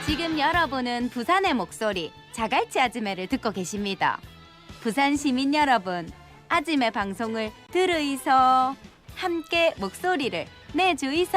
지금 여러분은 부산의 목소리 자갈치 아지매를 듣고 계십니다. 부산 시민 여러분, 아지매 방송을 들으이소. 함께 목소리를 내주이소.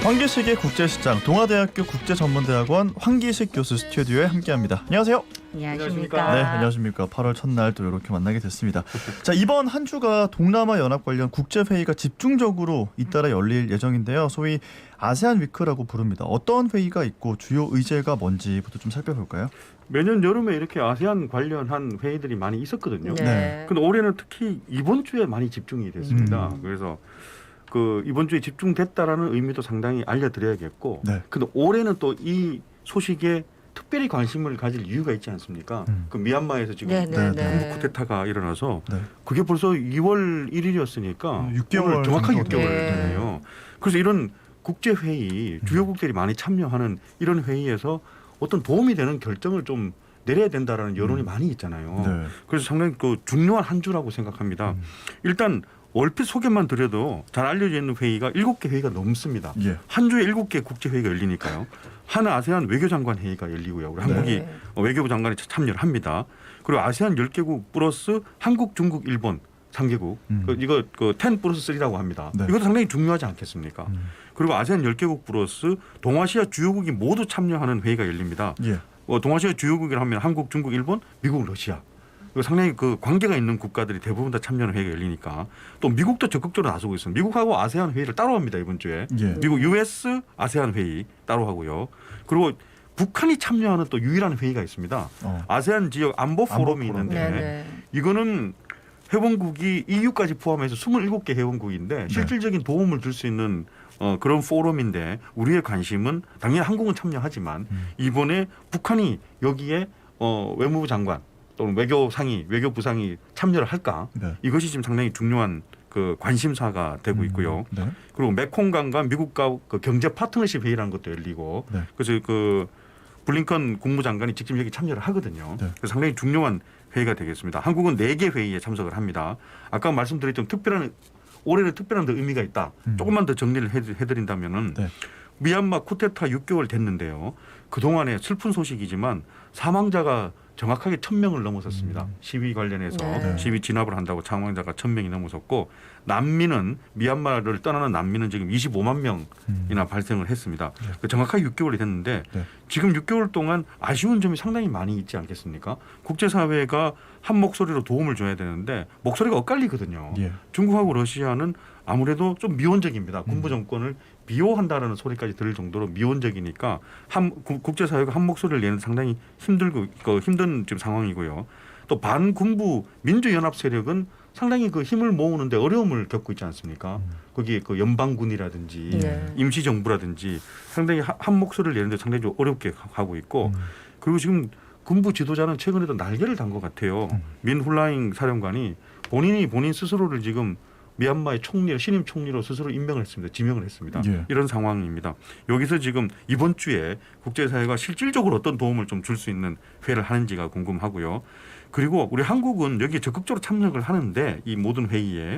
환기식의 국제시장 동아대학교 국제전문대학원 환기식 교수 스튜디오에 함께합니다. 안녕하세요. 안녕하십니까. 네, 안녕하십니까. 8월 첫날 또 이렇게 만나게 됐습니다. 자, 이번 한 주가 동남아 연합 관련 국제회의가 집중적으로 잇따라 열릴 예정인데요. 소위 아세안 위크라고 부릅니다. 어떤 회의가 있고 주요 의제가 뭔지부터 좀 살펴볼까요? 매년 여름에 이렇게 아세안 관련한 회의들이 많이 있었거든요. 네. 근데 올해는 특히 이번 주에 많이 집중이 됐습니다. 그래서 그 이번 주에 집중됐다라는 의미도 상당히 알려드려야겠고, 네. 근데 올해는 또 이 소식에 특별히 관심을 가질 이유가 있지 않습니까? 그 미얀마에서 지금 군부 쿠데타가 일어나서 네. 그게 벌써 2월 1일이었으니까 6개월 정확하게 정도 6개월 네. 되네요. 그래서 이런 국제회의, 주요국들이 많이 참여하는 이런 회의에서 어떤 도움이 되는 결정을 좀 내려야 된다라는 여론이 많이 있잖아요. 네. 그래서 상당히 그 중요한 한 주라고 생각합니다. 일단 얼핏 소개만 드려도 잘 알려져 있는 회의가 7개 회의가 넘습니다. 예. 한 주에 7개 국제회의가 열리니까요. 한 아세안 외교장관 회의가 열리고요. 우리 한국이 외교부 장관이 참여를 합니다. 그리고 아세안 10개국 플러스 한국, 중국, 일본 3개국. 이거 그 10 플러스 3라고 합니다. 네. 이것도 상당히 중요하지 않겠습니까? 그리고 아세안 10개국 플러스 동아시아 주요국이 모두 참여하는 회의가 열립니다. 예. 동아시아 주요국이라 하면 한국, 중국, 일본, 미국, 러시아. 상당히 그 관계가 있는 국가들이 대부분 다 참여하는 회의가 열리니까 또 미국도 적극적으로 나서고 있습니다. 미국하고 아세안 회의를 따로 합니다. 이번 주에. 예. 미국 US 아세안 회의 따로 하고요. 그리고 북한이 참여하는 또 유일한 회의가 있습니다. 아세안 지역 안보 포럼이 있는데 이거는 회원국이 EU까지 포함해서 27개 회원국인데 실질적인 도움을 줄 수 있는 그런 포럼인데 우리의 관심은 당연히 한국은 참여하지만 이번에 북한이 여기에 외무부 장관 또는 외교부 상이 참여를 할까? 네. 이것이 지금 상당히 중요한 그 관심사가 되고 있고요. 네. 그리고 메콩강과 미국과 그 경제 파트너십 회의라는 것도 열리고, 네. 그래서 그 블링컨 국무장관이 직접 여기 참여를 하거든요. 네. 그래서 상당히 중요한 회의가 되겠습니다. 한국은 4개 회의에 참석을 합니다. 아까 말씀드렸던 올해는 특별한 더 의미가 있다. 조금만 더 정리를 해드린다면은 네. 미얀마 쿠데타 6개월 됐는데요. 그 동안에 슬픈 소식이지만 사망자가 정확하게 1,000명을 넘어섰습니다. 시위 관련해서 시위 진압을 한다고 사망자가 1,000명이 넘어섰고 난민은 미얀마를 떠나는 난민은 지금 25만 명이나 발생을 했습니다. 정확하게 6개월이 됐는데 지금 6개월 동안 아쉬운 점이 상당히 많이 있지 않겠습니까? 국제사회가 한 목소리로 도움을 줘야 되는데 목소리가 엇갈리거든요. 예. 중국하고 러시아는 아무래도 좀 미온적입니다. 군부 정권을 비호한다라는 소리까지 들을 정도로 미온적이니까 국제사회가 한 목소리를 내는 상당히 힘든 지금 상황이고요. 또 반군부 민주연합 세력은 상당히 그 힘을 모으는데 어려움을 겪고 있지 않습니까? 거기에 그 연방군이라든지 임시정부라든지 상당히 한 목소리를 내는데 상당히 좀 어렵게 하고 있고 그리고 지금 군부 지도자는 최근에도 날개를 단 것 같아요. 민 훌라잉 사령관이 본인 스스로를 지금 미얀마의 신임 총리로 스스로 임명을 했습니다. 지명을 했습니다. 예. 이런 상황입니다. 여기서 지금 이번 주에 국제사회가 실질적으로 어떤 도움을 좀 줄 수 있는 회의를 하는지가 궁금하고요. 그리고 우리 한국은 여기에 적극적으로 참석을 하는데 이 모든 회의에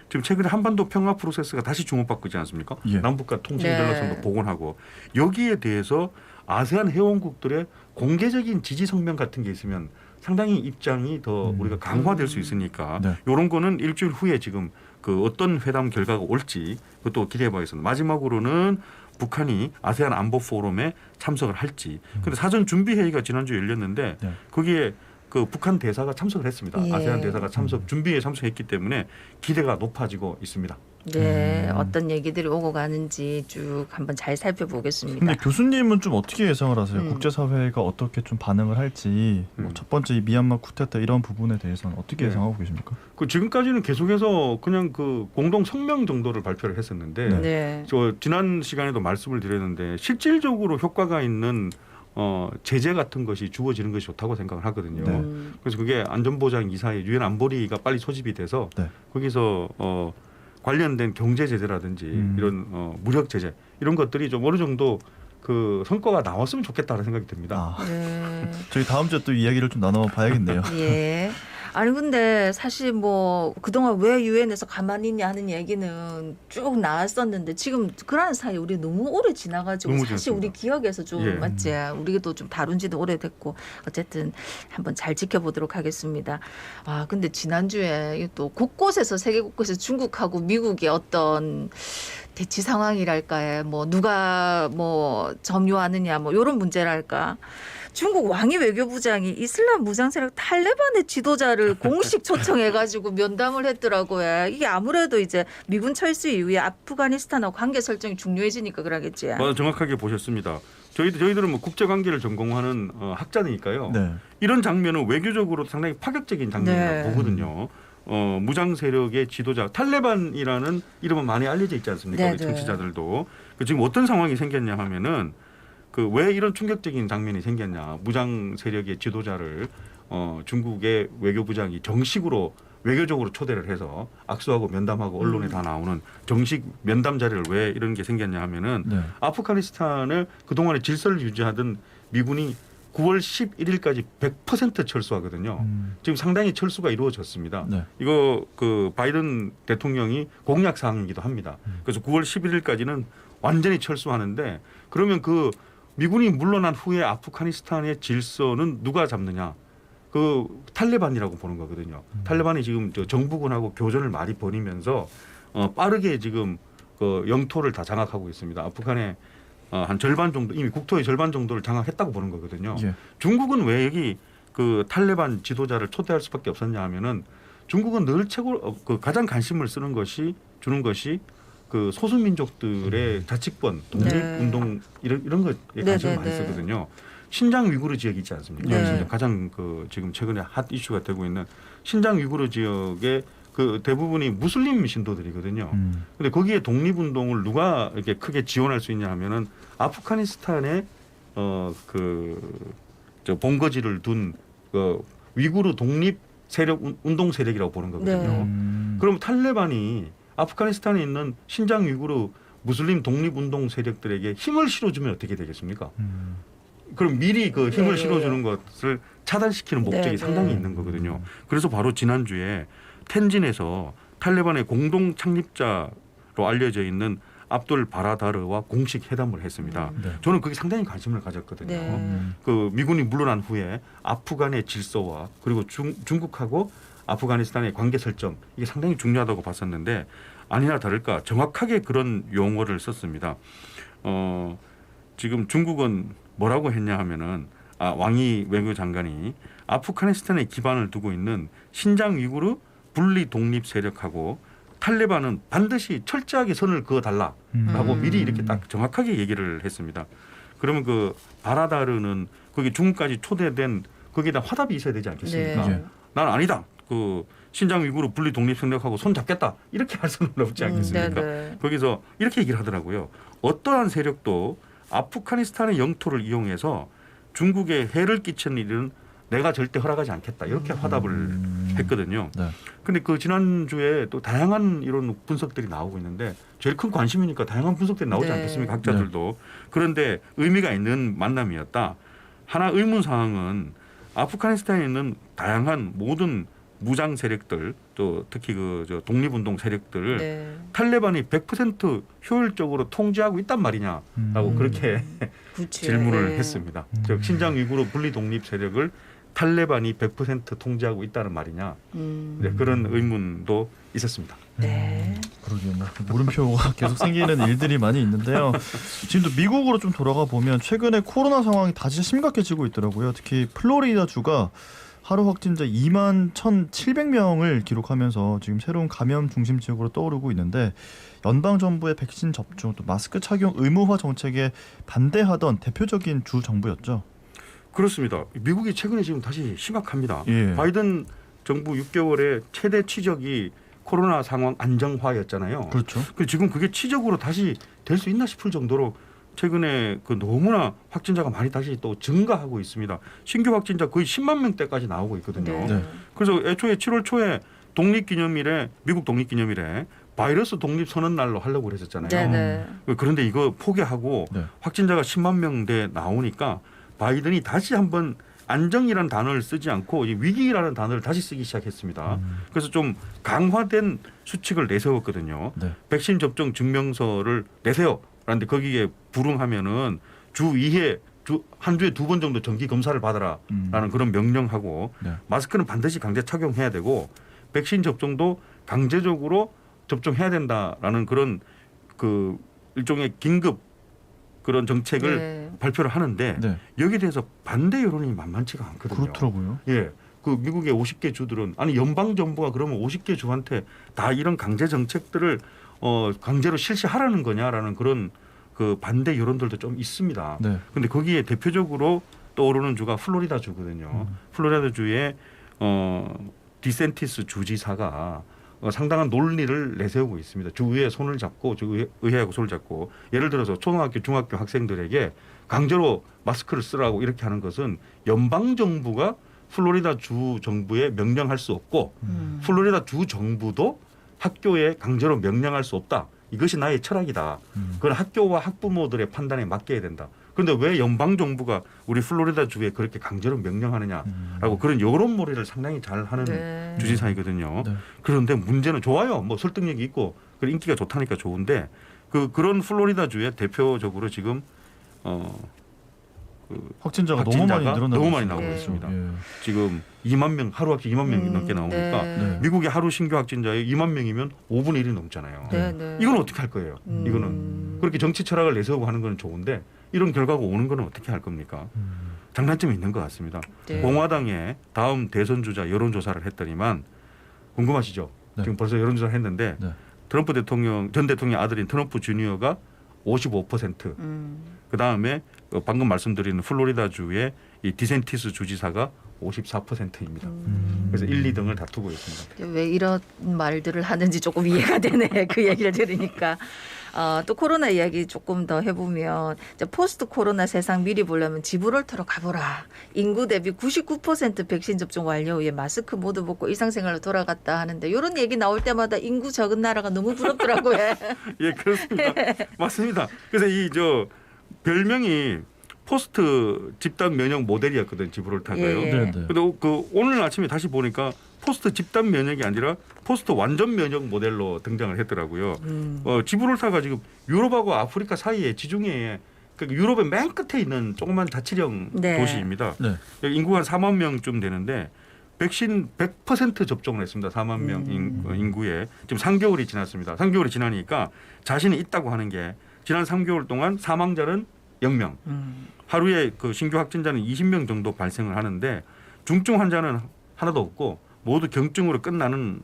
지금 최근에 한반도 평화 프로세스가 다시 주목받고 있지 않습니까? 예. 남북과 통신 전략선도 복원하고 여기에 대해서 아세안 회원국들의 공개적인 지지 성명 같은 게 있으면 상당히 입장이 더 우리가 강화될 수 있으니까 이런 거는 일주일 후에 지금 그 어떤 회담 결과가 올지 그것도 기대해 보겠습니다. 마지막으로는 북한이 아세안 안보 포럼에 참석을 할지. 근데 사전 준비 회의가 지난주에 열렸는데 거기에 그 북한 대사가 참석을 했습니다. 아세안 대사가 준비에 참석했기 때문에 기대가 높아지고 있습니다. 네, 어떤 얘기들이 오고 가는지 쭉 한번 잘 살펴보겠습니다. 근데 교수님은 좀 어떻게 예상을 하세요? 국제사회가 어떻게 좀 반응을 할지 첫 번째 이 미얀마 쿠데타 이런 부분에 대해서는 어떻게 예상하고 계십니까? 그 지금까지는 계속해서 그냥 그 공동 성명 정도를 발표를 했었는데 저 지난 시간에도 말씀을 드렸는데 실질적으로 효과가 있는 제재 같은 것이 주어지는 것이 좋다고 생각을 하거든요. 그래서 그게 안전보장 이사회 유엔 안보리가 빨리 소집이 돼서 거기서 관련된 경제 제재라든지 이런 무력 제재 이런 것들이 좀 어느 정도 그 성과가 나왔으면 좋겠다는 생각이 듭니다. 아, 네. 저희 다음 주에 또 이야기를 좀 나눠봐야겠네요. 예. 아니 근데 사실 뭐 그동안 왜 유엔에서 가만히 있냐 하는 얘기는 쭉 나왔었는데 지금 그런 사이 우리 너무 오래 지나가지고 너무 사실 우리 지났습니다. 기억에서 좀 예. 맞지 우리도 좀 다룬 지도 오래됐고 어쨌든 한번 잘 지켜보도록 하겠습니다. 아 근데 지난주에 또 곳곳에서 세계 곳곳에서 중국하고 미국의 어떤 대치 상황이랄까요 뭐 누가 뭐 점유하느냐 뭐 이런 문제랄까 중국 왕이 외교부장이 이슬람 무장 세력 탈레반의 지도자를 공식 초청해가지고 면담을 했더라고요. 이게 아무래도 이제 미군 철수 이후에 아프가니스탄하고 관계 설정이 중요해지니까 그러겠지. 맞아, 정확하게 보셨습니다. 저희들은 뭐 국제 관계를 전공하는 학자니까요. 네. 이런 장면은 외교적으로 상당히 파격적인 장면이라고 네. 보거든요. 무장 세력의 지도자 탈레반이라는 이름은 많이 알려져 있지 않습니까? 네, 우리 네. 청취자들도. 지금 어떤 상황이 생겼냐 하면은 그 왜 이런 충격적인 장면이 생겼냐. 무장 세력의 지도자를 중국의 외교부장이 정식으로 외교적으로 초대를 해서 악수하고 면담하고 언론에 다 나오는 정식 면담 자리를 왜 이런 게 생겼냐 하면은 네. 아프가니스탄을 그동안의 질서를 유지하던 미군이 9월 11일까지 100% 철수하거든요. 지금 상당히 철수가 이루어졌습니다. 네. 이거 그 바이든 대통령이 공약 사항이기도 합니다. 그래서 9월 11일까지는 완전히 철수하는데 그러면 그 미군이 물러난 후에 아프가니스탄의 질서는 누가 잡느냐? 그 탈레반이라고 보는 거거든요. 탈레반이 지금 저 정부군하고 교전을 많이 벌이면서 빠르게 지금 그 영토를 다 장악하고 있습니다. 아프간의 한 절반 정도 이미 국토의 절반 정도를 장악했다고 보는 거거든요. 예. 중국은 왜 여기 그 탈레반 지도자를 초대할 수밖에 없었냐 하면은 중국은 늘 그 가장 관심을 주는 것이 그 소수민족들의 자치권, 독립운동 이런 거에 관심을 많이 쓰거든요. 신장 위구르 지역이 있지 않습니까? 네. 진짜 가장 그 지금 최근에 핫 이슈가 되고 있는 신장 위구르 지역의 그 대부분이 무슬림 신도들이거든요. 근데 거기에 독립운동을 누가 이렇게 크게 지원할 수 있냐 하면은 아프가니스탄의 저 본거지를 둔 그 위구르 독립 세력 운동 세력이라고 보는 거거든요. 네. 그럼 탈레반이 아프가니스탄에 있는 신장 위구르 무슬림 독립운동 세력들에게 힘을 실어주면 어떻게 되겠습니까? 그럼 미리 그 힘을 네. 실어주는 것을 차단시키는 목적이 네, 상당히 네. 있는 거거든요. 그래서 바로 지난주에 텐진에서 탈레반의 공동 창립자로 알려져 있는 압돌 바라다르와 공식 회담을 했습니다. 네. 저는 그게 상당히 관심을 가졌거든요. 네. 그 미군이 물러난 후에 아프간의 질서와 그리고 중국하고 아프가니스탄의 관계 설정 이게 상당히 중요하다고 봤었는데 아니나 다를까 정확하게 그런 용어를 썼습니다. 지금 중국은 뭐라고 했냐 하면은 왕이 외교장관이 아프가니스탄에 기반을 두고 있는 신장 위구르 분리 독립 세력하고 탈레반은 반드시 철저하게 선을 그어달라라고 미리 이렇게 딱 정확하게 얘기를 했습니다. 그러면 그 바라다르는 거기 중국까지 초대된 거기에다 화답이 있어야 되지 않겠습니까? 네. 난 아니다. 그 신장 위구르 분리 독립 세력하고 손 잡겠다. 이렇게 할 수는 없지 않겠습니까? 네. 거기서 이렇게 얘기를 하더라고요. 어떠한 세력도 아프가니스탄의 영토를 이용해서 중국에 해를 끼치는 일은 내가 절대 허락하지 않겠다. 이렇게 화답을 했거든요. 네. 근데 그 지난주에 또 다양한 이런 분석들이 나오고 있는데 제일 큰 관심이니까 다양한 분석들이 나오지 네. 않겠습니까? 학자들도. 그런데 의미가 있는 만남이었다. 하나 의문 사항은 아프가니스탄에 있는 다양한 모든 무장 세력들 또 특히 저 독립운동 세력들을 네. 탈레반이 100% 효율적으로 통제하고 있단 말이냐라고 그렇게 그치. 질문을 네. 했습니다. 즉 신장 위구르 분리 독립 세력을 탈레반이 100% 통제하고 있다는 말이냐 네, 그런 의문도 있었습니다. 네. 그러게요. 뭐 물음표가 계속 생기는 일들이 많이 있는데요. 지금도 미국으로 좀 돌아가 보면 최근에 코로나 상황이 다시 심각해지고 있더라고요. 특히 플로리다 주가 하루 확진자 2만 1,700명을 기록하면서 지금 새로운 감염 중심 지역으로 떠오르고 있는데 연방 정부의 백신 접종 또 마스크 착용 의무화 정책에 반대하던 대표적인 주 정부였죠. 그렇습니다. 미국이 최근에 지금 다시 심각합니다. 예. 바이든 정부 6개월의 최대 치적이 코로나 상황 안정화였잖아요. 그렇죠. 지금 그게 치적으로 다시 될 수 있나 싶을 정도로 최근에 그 너무나 확진자가 많이 다시 또 증가하고 있습니다. 신규 확진자 거의 10만 명대까지 나오고 있거든요. 네. 네. 그래서 애초에 7월 초에 독립기념일에 미국 독립기념일에 바이러스 독립 선언 날로 하려고 그랬었잖아요. 네네. 그런데 이거 포기하고 네. 확진자가 10만 명대 나오니까 바이든이 다시 한번 안정이라는 단어를 쓰지 않고 이 위기라는 단어를 다시 쓰기 시작했습니다. 그래서 좀 강화된 수칙을 내세웠거든요. 네. 백신 접종 증명서를 내세요. 그런데 거기에 불응하면은 주 2회 한 주에 2번 정도 정기 검사를 받아라라는 그런 명령하고 네. 마스크는 반드시 강제 착용해야 되고 백신 접종도 강제적으로 접종해야 된다라는 그런 그 일종의 긴급 그런 정책을 네. 발표를 하는데 네. 여기에 대해서 반대 여론이 만만치가 않거든요. 그렇더라고요. 예. 그 미국의 50개 주들은 아니 연방 정부가 그러면 50개 주한테 다 이런 강제 정책들을 강제로 실시하라는 거냐라는 그런 그 반대 여론들도 좀 있습니다. 네. 근데 거기에 대표적으로 떠오르는 주가 플로리다 주거든요. 플로리다 주의 디센티스 주지사가 상당한 논리를 내세우고 있습니다. 주의회 손을 잡고 주의회하고 손을 잡고 예를 들어서 초등학교, 중학교 학생들에게 강제로 마스크를 쓰라고 이렇게 하는 것은 연방 정부가 플로리다 주 정부에 명령할 수 없고 플로리다 주 정부도 학교에 강제로 명령할 수 없다. 이것이 나의 철학이다. 그건 학교와 학부모들의 판단에 맡겨야 된다. 그런데 왜 연방 정부가 우리 플로리다 주에 그렇게 강제로 명령하느냐라고 그런 여론몰이를 상당히 잘하는 네. 주지사이거든요. 네. 그런데 문제는 좋아요. 뭐 설득력이 있고 그리고 인기가 좋다니까 좋은데 그런 플로리다 주에 대표적으로 지금 확진자가 너무 많이 확진자가 늘어나고 너무 많이 있습니다. 나오고 네. 있습니다. 예. 지금 2만 명 하루밖에 2만 명이 넘게 나오니까 네. 미국의 하루 신규 확진자의 2만 명이면 5분의 1이 넘잖아요. 네. 네. 이건 어떻게 할 거예요? 이거는 그렇게 정치 철학을 내세우고 하는 건 좋은데 이런 결과가 오는 건 어떻게 할 겁니까? 장단점이 있는 것 같습니다. 네. 공화당의 다음 대선 주자 여론조사를 했더니만 궁금하시죠? 네. 지금 벌써 여론조사를 했는데 네. 트럼프 대통령 전 대통령 아들인 트럼프 주니어가 55%. 그 다음에 방금 말씀드린 플로리다 주의 이 디센티스 주지사가 54%입니다. 그래서 1, 2등을 다투고 있습니다. 왜 이런 말들을 하는지 조금 이해가 되네. 그 얘기를 들으니까. 또 코로나 이야기 조금 더 해보면 이제 포스트 코로나 세상 미리 보려면 지브롤터로 가보라. 인구 대비 99% 백신 접종 완료 후에 마스크 모두 벗고 일상생활로 돌아갔다 하는데 이런 얘기 나올 때마다 인구 적은 나라가 너무 부럽더라고요. 예, 그렇습니다. 맞습니다. 그래서 이 별명이 포스트 집단 면역 모델이었거든 지브롤터가요. 예. 네, 네. 근데 오늘 아침에 다시 보니까 포스트 집단 면역이 아니라 포스트 완전 면역 모델로 등장을 했더라고요. 지브롤터가 지금 유럽하고 아프리카 사이에 지중해에 유럽의 맨 끝에 있는 조그만 자치령 네. 도시입니다. 네. 여기 인구가 한 4만 명쯤 되는데 백신 100% 접종을 했습니다. 4만 명 인구에 지금 3개월이 지났습니다. 3개월이 지나니까 자신이 있다고 하는 게 지난 3개월 동안 사망자는 0명, 하루에 그 신규 확진자는 20명 정도 발생을 하는데 중증 환자는 하나도 없고 모두 경증으로 끝나는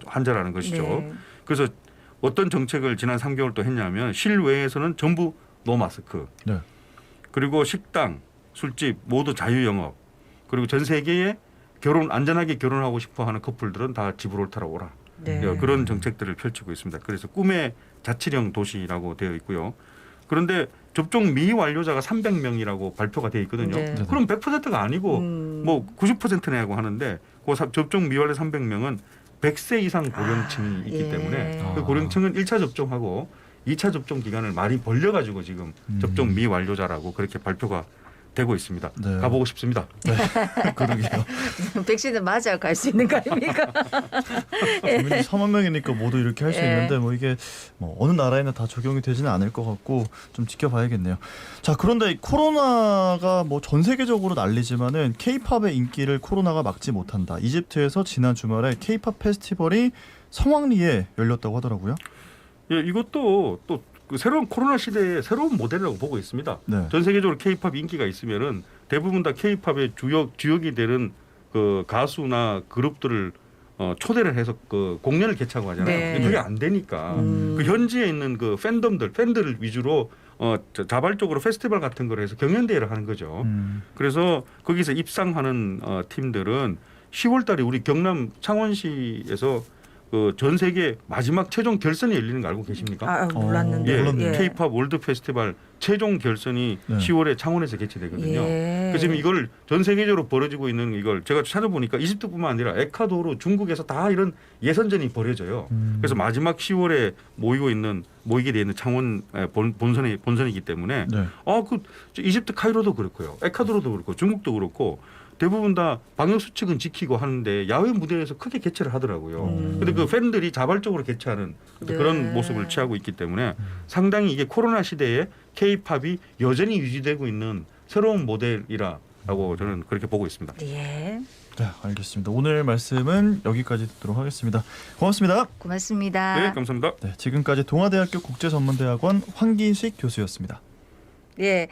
환자라는 것이죠. 네. 그래서 어떤 정책을 지난 3개월 또 했냐면 실외에서는 전부 노마스크, 네. 그리고 식당, 술집 모두 자유 영업, 그리고 전 세계에 안전하게 결혼하고 싶어하는 커플들은 다 지브롤터로 오라. 네. 그런 정책들을 펼치고 있습니다. 그래서 꿈의 자치령 도시라고 되어 있고요. 그런데 접종 미완료자가 300명이라고 발표가 되어 있거든요. 네. 그럼 100%가 아니고 뭐 90%내고 하는데 그 접종 미완료 300명은 100세 이상 고령층이 있기 예. 때문에 그 고령층은 1차 접종하고 2차 접종 기간을 많이 벌려가지고 지금 접종 미완료자라고 그렇게 발표가 되고 있습니다. 네. 가보고 싶습니다. 그러게요. 백신을 맞아야 갈 수 있는 거 아닙니까? 국민이 4만 명이니까 모두 이렇게 할 수 예. 있는데 뭐 이게 뭐 어느 나라에는 다 적용이 되지는 않을 것 같고 좀 지켜봐야겠네요. 자, 그런데 이 코로나가 뭐 전 세계적으로 난리지만은 K-팝의 인기를 코로나가 막지 못한다. 이집트에서 지난 주말에 K-팝 페스티벌이 성황리에 열렸다고 하더라고요. 예, 이것도 또 그 새로운 코로나 시대의 새로운 모델이라고 보고 있습니다. 네. 전 세계적으로 K-팝 인기가 있으면은 대부분 다 K-팝의 주역이 되는 그 가수나 그룹들을 초대를 해서 그 공연을 개최하고 하잖아요. 네. 그게 안 되니까 그 현지에 있는 그 팬들을 위주로 자발적으로 페스티벌 같은 걸 해서 경연 대회를 하는 거죠. 그래서 거기서 입상하는 팀들은 10월달에 우리 경남 창원시에서 그 전 세계 마지막 최종 결선이 열리는 거 알고 계십니까? 아, 몰랐는데. 예, 몰랐네요. K-팝 월드 페스티벌 최종 결선이 네. 10월에 창원에서 개최되거든요. 예. 그래서 지금 이걸 전 세계적으로 벌어지고 있는 이걸 제가 찾아보니까 이집트뿐만 아니라 에콰도르, 중국에서 다 이런 예선전이 벌어져요. 그래서 마지막 10월에 모이게 돼 있는 창원 본선이기 때문에 네. 그 이집트 카이로도 그렇고요, 에콰도르도 그렇고, 중국도 그렇고 대부분 다 방역 수칙은 지키고 하는데 야외 무대에서 크게 개최를 하더라고요. 근데 그 팬들이 자발적으로 개최하는 네. 그런 모습을 취하고 있기 때문에 상당히 이게 코로나 시대에 K-팝이 여전히 유지되고 있는 새로운 모델이라고 저는 그렇게 보고 있습니다. 예. 네, 알겠습니다. 오늘 말씀은 여기까지 듣도록 하겠습니다. 고맙습니다. 고맙습니다. 네, 감사합니다. 네, 지금까지 동아대학교 국제전문대학원 황기식 교수였습니다. 예,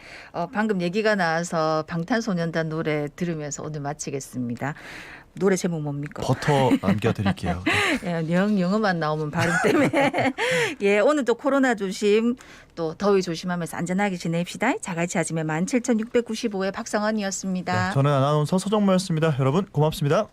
방금 얘기가 나와서 방탄소년단 노래 들으면서 오늘 마치겠습니다. 노래 제목 뭡니까? 버터 남겨드릴게요. 예, 영어만 나오면 발음 때문에. 예, 오늘도 코로나 조심, 또 더위 조심하면서 안전하게 지냅시다. 자갈치 아침에 17,695회 박성원이었습니다. 네, 저는 아나운서 서정모였습니다. 여러분 고맙습니다.